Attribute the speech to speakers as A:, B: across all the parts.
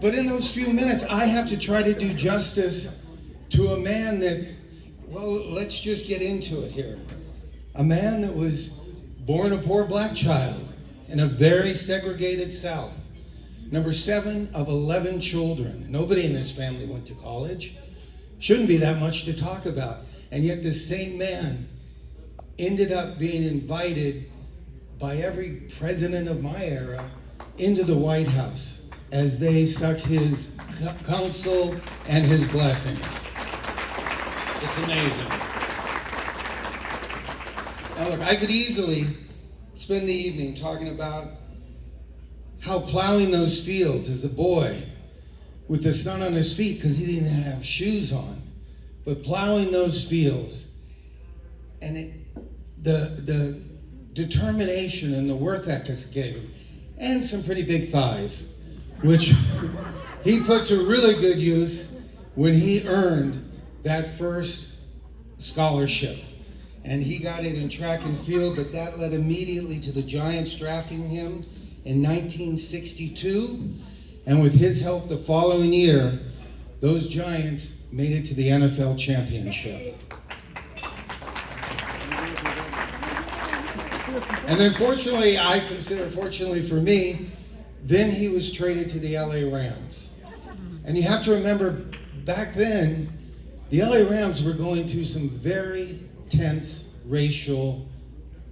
A: But in those few minutes, I have to try to do justice to a man that, well, let's just get into it here. A man that was born a poor black child in a very segregated South. Number 7 of 11 children. Nobody in this family went to college. Shouldn't be that much to talk about. And yet this same man ended up being invited by every president of my era into the White House as they suck his counsel and his blessings. It's amazing. Now look, I could easily spend the evening talking about how plowing those fields as a boy with the sun on his feet because he didn't have shoes on, but plowing those fields and the determination and the work ethic gave him, and some pretty big thighs, which he put to really good use when he earned that first scholarship. And he got it in track and field, but that led immediately to the Giants drafting him in 1962. And with his help the following year, those Giants made it to the NFL championship. And then fortunately, I consider fortunately for me, then he was traded to the LA Rams. And you have to remember, back then, the LA Rams were going through some very tense racial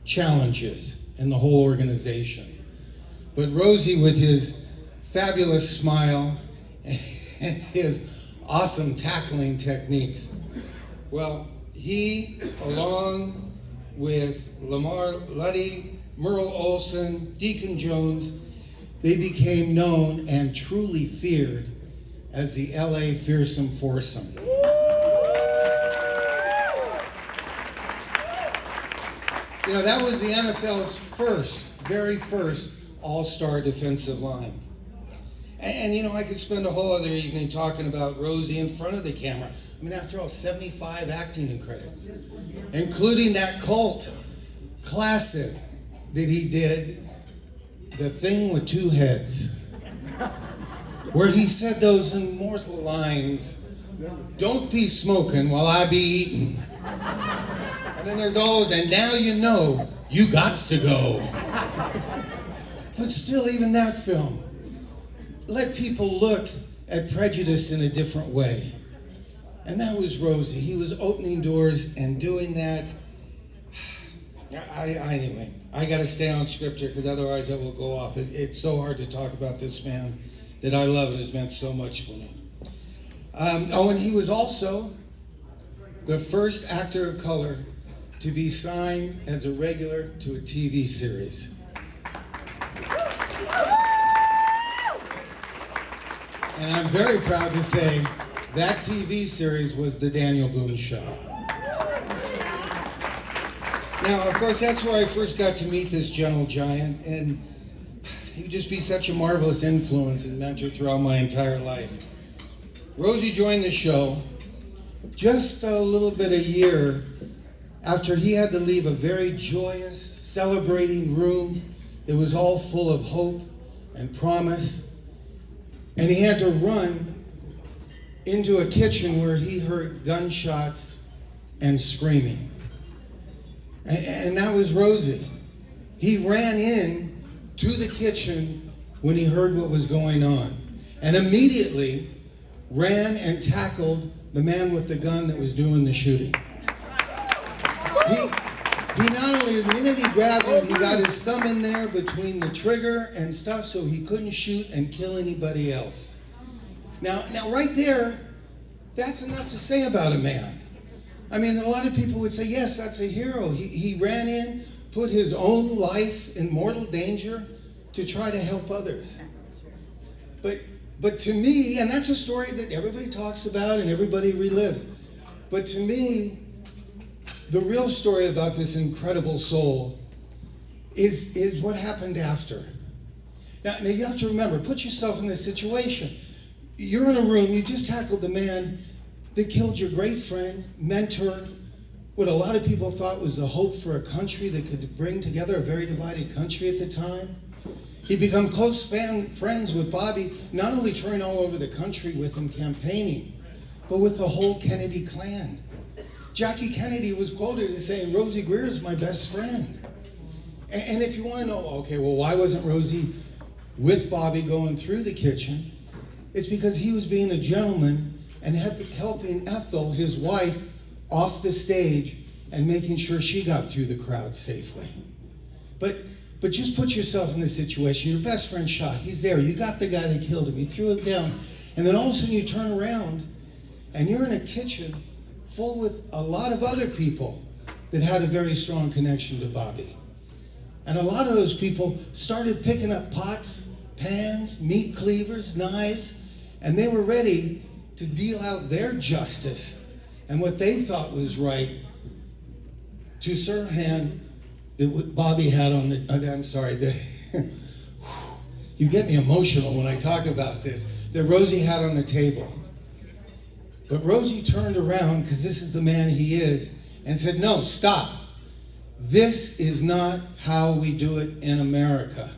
A: challenges in the whole organization. But Rosey, with his fabulous smile and his awesome tackling techniques, well, he, along with Lamar Luddy, Merle Olsen, Deacon Jones, they became known and truly feared as the LA Fearsome Foursome. You know, that was the NFL's very first all-star defensive line. And you know, I could spend a whole other evening talking about Rosey in front of the camera. I mean, after all, 75 acting credits, including that cult classic that he did, The Thing with Two Heads, where he said those immortal lines, "Don't be smoking while I be eating." And then there's always, "And now you know, you gots to go." But still, even that film let people look at prejudice in a different way. And that was Rosey. He was opening doors and doing that. Anyway, I got to stay on script here because otherwise I will go off. It's so hard to talk about this man that I love and has meant so much for me. And he was also the first actor of color to be signed as a regular to a TV series. And I'm very proud to say that TV series was the Daniel Boone Show. Now, of course, that's where I first got to meet this gentle giant, and he would just be such a marvelous influence and mentor throughout my entire life. Rosey joined the show just a little bit a year after he had to leave a very joyous, celebrating room that was all full of hope and promise. And he had to run into a kitchen where he heard gunshots and screaming. And that was Rosey. He ran in to the kitchen when he heard what was going on, and immediately ran and tackled the man with the gun that was doing the shooting. He not only, the minute he grabbed him, he got his thumb in there between the trigger and stuff so he couldn't shoot and kill anybody else. Now right there, that's enough to say about a man. I mean, a lot of people would say, yes, that's a hero. He ran in, put his own life in mortal danger to try to help others. But to me, and that's a story that everybody talks about and everybody relives, but to me, the real story about this incredible soul is what happened after. Now you have to remember, put yourself in this situation. You're in a room, you just tackled the man that killed your great friend, mentor, what a lot of people thought was the hope for a country that could bring together a very divided country at the time. He became close friends with Bobby, not only touring all over the country with him campaigning, but with the whole Kennedy clan. Jackie Kennedy was quoted as saying, "Rosey Grier is my best friend." And if you want to know, okay, well, why wasn't Rosey with Bobby going through the kitchen? It's because he was being a gentleman and helping Ethel, his wife, off the stage and making sure she got through the crowd safely. But just put yourself in this situation. Your best friend shot. He's there. You got the guy that killed him. You threw him down. And then all of a sudden you turn around and you're in a kitchen full with a lot of other people that had a very strong connection to Bobby. And a lot of those people started picking up pots, pans, meat cleavers, knives, and they were ready to deal out their justice and what they thought was right to Sirhan that Bobby had on the, you get me emotional when I talk about this, that Rosey had on the table. But Rosey turned around, because this is the man he is, and said, "No, stop. This is not how we do it in America.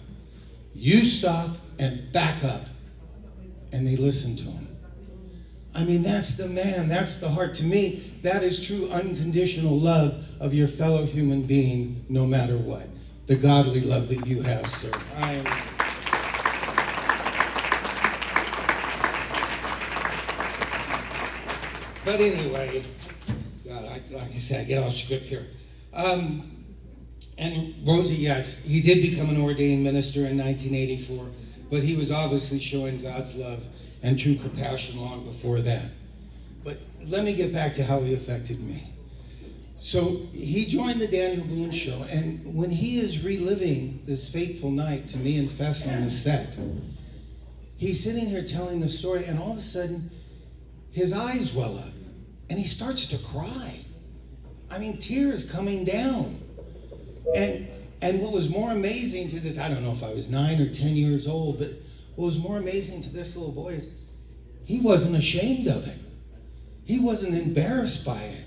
A: You stop and back up." And they listened to him. I mean, that's the man, that's the heart. To me, that is true unconditional love of your fellow human being, no matter what. The godly love that you have, sir. But anyway, God, like I said, I get off script here. And Rosey, yes, he did become an ordained minister in 1984, but he was obviously showing God's love and true compassion long before that. But let me get back to how he affected me. So he joined the Daniel Boone Show, and when he is reliving this fateful night to me and Fess on the set, he's sitting here telling the story, and all of a sudden, his eyes well up, and he starts to cry. I mean, tears coming down. And what was more amazing to this, I don't know if I was 9 or 10 years old, but what was more amazing to this little boy is he wasn't ashamed of it. He wasn't embarrassed by it.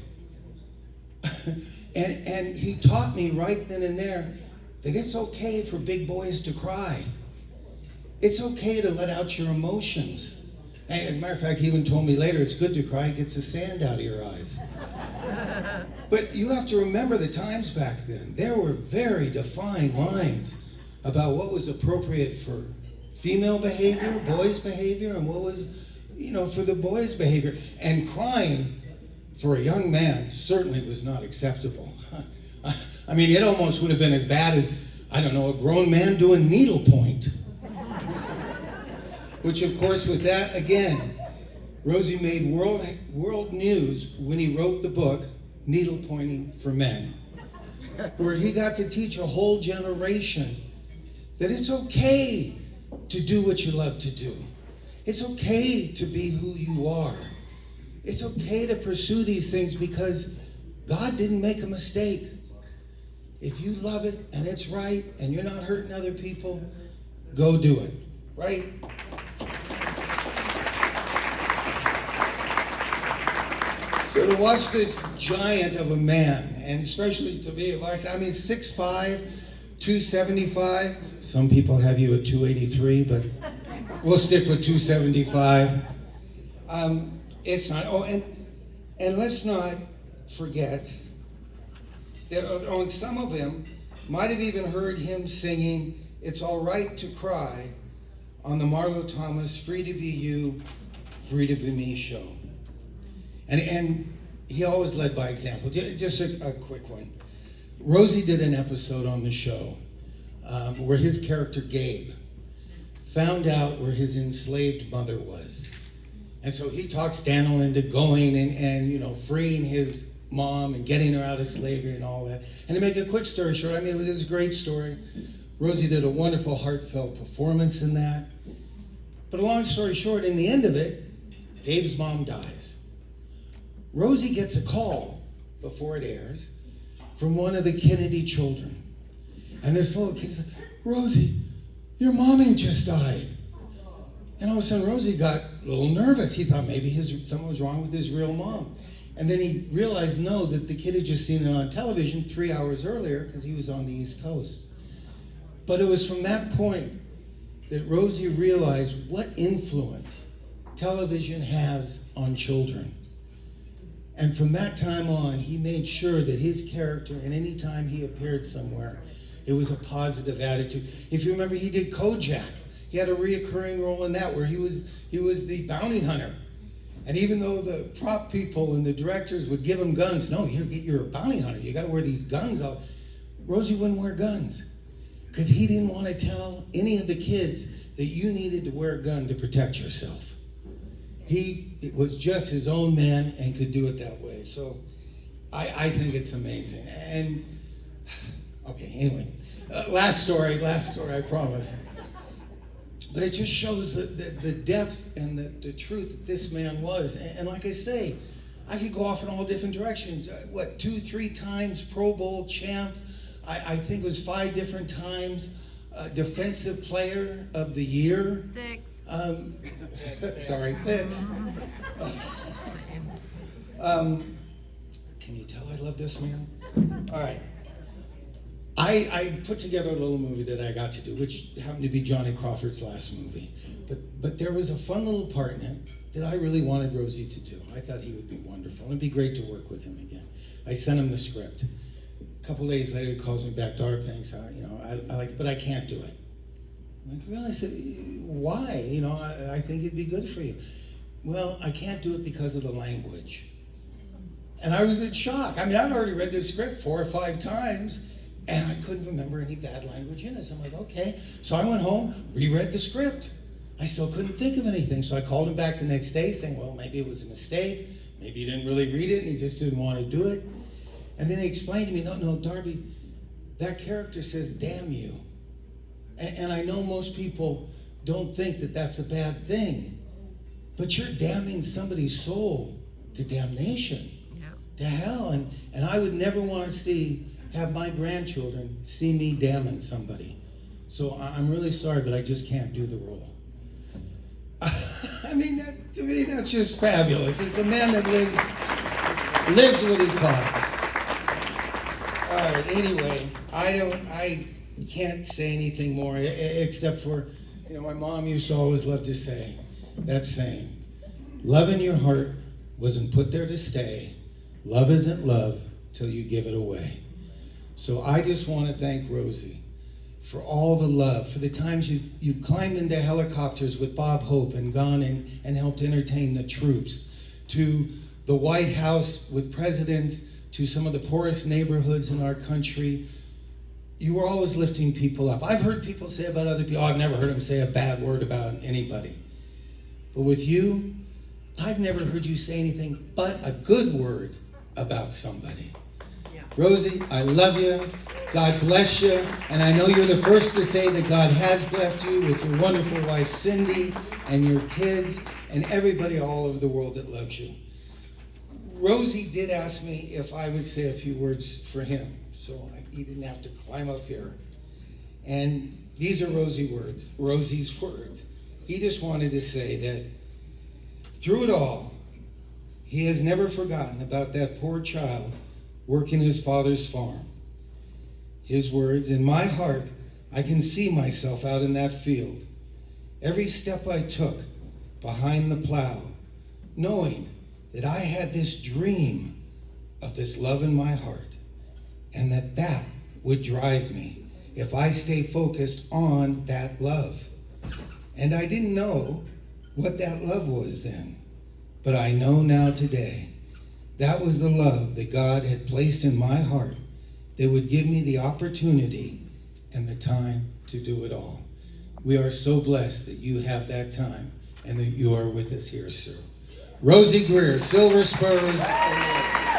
A: and he taught me right then and there that it's okay for big boys to cry. It's okay to let out your emotions. And as a matter of fact, he even told me later, it's good to cry, it gets the sand out of your eyes. But you have to remember the times back then. There were very defined lines about what was appropriate for female behavior, boys' behavior, and what was, for the boys' behavior. And crying for a young man certainly was not acceptable. I mean, it almost would have been as bad as, I don't know, a grown man doing needlepoint. Which, of course, with that, again, Rosey made world news when he wrote the book, Needlepointing for Men, where he got to teach a whole generation that it's okay to do what you love to do. It's okay to be who you are. It's okay to pursue these things because God didn't make a mistake. If you love it and it's right and you're not hurting other people, go do it, right? So to watch this giant of a man, and especially to me, like I said, I mean, 6'5", 275. Some people have you at 283, but we'll stick with 275. It's not. Oh, and let's not forget that on some of them might have even heard him singing "It's All Right to Cry" on the Marlo Thomas "Free to Be You, Free to Be Me" show. And he always led by example. Just a quick one. Rosey did an episode on the show where his character Gabe found out where his enslaved mother was. And so he talks Daniel into going and freeing his mom and getting her out of slavery and all that. And to make a quick story short, I mean, it was a great story. Rosey did a wonderful, heartfelt performance in that. But a long story short, in the end of it, Gabe's mom dies. Rosey gets a call before it airs from one of the Kennedy children. And this little kid said, "Rosey, your mommy just died." And all of a sudden, Rosey got a little nervous. He thought maybe something was wrong with his real mom. And then he realized, no, that the kid had just seen it on television 3 hours earlier because he was on the East Coast. But it was from that point that Rosey realized what influence television has on children. And from that time on, he made sure that his character, and any time he appeared somewhere, it was a positive attitude. If you remember, he did Kojak. He had a reoccurring role in that where he was the bounty hunter. And even though the prop people and the directors would give him guns, no, you're a bounty hunter. You got to wear these guns out. Rosey wouldn't wear guns because he didn't want to tell any of the kids that you needed to wear a gun to protect yourself. It was just his own man and could do it that way. So I think it's amazing. And okay, anyway, last story, I promise. But it just shows the depth and the truth that this man was. And like I say, I could go off in all different directions. 2-3 times Pro Bowl champ. I think it was 5 different times Defensive Player of the Year.
B: 6.
A: Sorry, 6. Can you tell I love this man? All right. I put together a little movie that I got to do, which happened to be Johnny Crawford's last movie. But there was a fun little part in it that I really wanted Rosey to do. I thought he would be wonderful. It'd be great to work with him again. I sent him the script. A couple days later, he calls me back, Darb, thanks. I like it, but I can't do it. I'm like, really? I said, why? I think it'd be good for you. Well, I can't do it because of the language. And I was in shock. I mean, I'd already read the script 4 or 5 times, and I couldn't remember any bad language in it. So I'm like, okay. So I went home, reread the script. I still couldn't think of anything. So I called him back the next day saying, well, maybe it was a mistake. Maybe he didn't really read it and he just didn't want to do it. And then he explained to me, no, Darby, that character says, damn you. And I know most people don't think that that's a bad thing. But you're damning somebody's soul to damnation, to hell. And I would never want to have my grandchildren see me damning somebody. So I'm really sorry, but I just can't do the role. I mean, to me, that's just fabulous. It's a man that lives what he talks. All right, anyway, I can't say anything more except for, my mom used to always love to say that saying, love in your heart wasn't put there to stay. Love isn't love till you give it away. So I just want to thank Rosey for all the love, for the times you've climbed into helicopters with Bob Hope and gone and helped entertain the troops, to the White House with presidents, to some of the poorest neighborhoods in our country. You were always lifting people up. I've heard people say about other people, I've never heard them say a bad word about anybody. But with you, I've never heard you say anything but a good word about somebody. Rosey, I love you. God bless you. And I know you're the first to say that God has blessed you with your wonderful wife, Cindy, and your kids, and everybody all over the world that loves you. Rosey did ask me if I would say a few words for him, so he didn't have to climb up here. And these are Rosey's words. He just wanted to say that through it all, he has never forgotten about that poor child working his father's farm. His words, in my heart, I can see myself out in that field. Every step I took behind the plow, knowing that I had this dream of this love in my heart, and that would drive me if I stay focused on that love. And I didn't know what that love was then, but I know now today. That was the love that God had placed in my heart that would give me the opportunity and the time to do it all. We are so blessed that you have that time and that you are with us here, sir. Rosey Grier, Silver Spurs Award.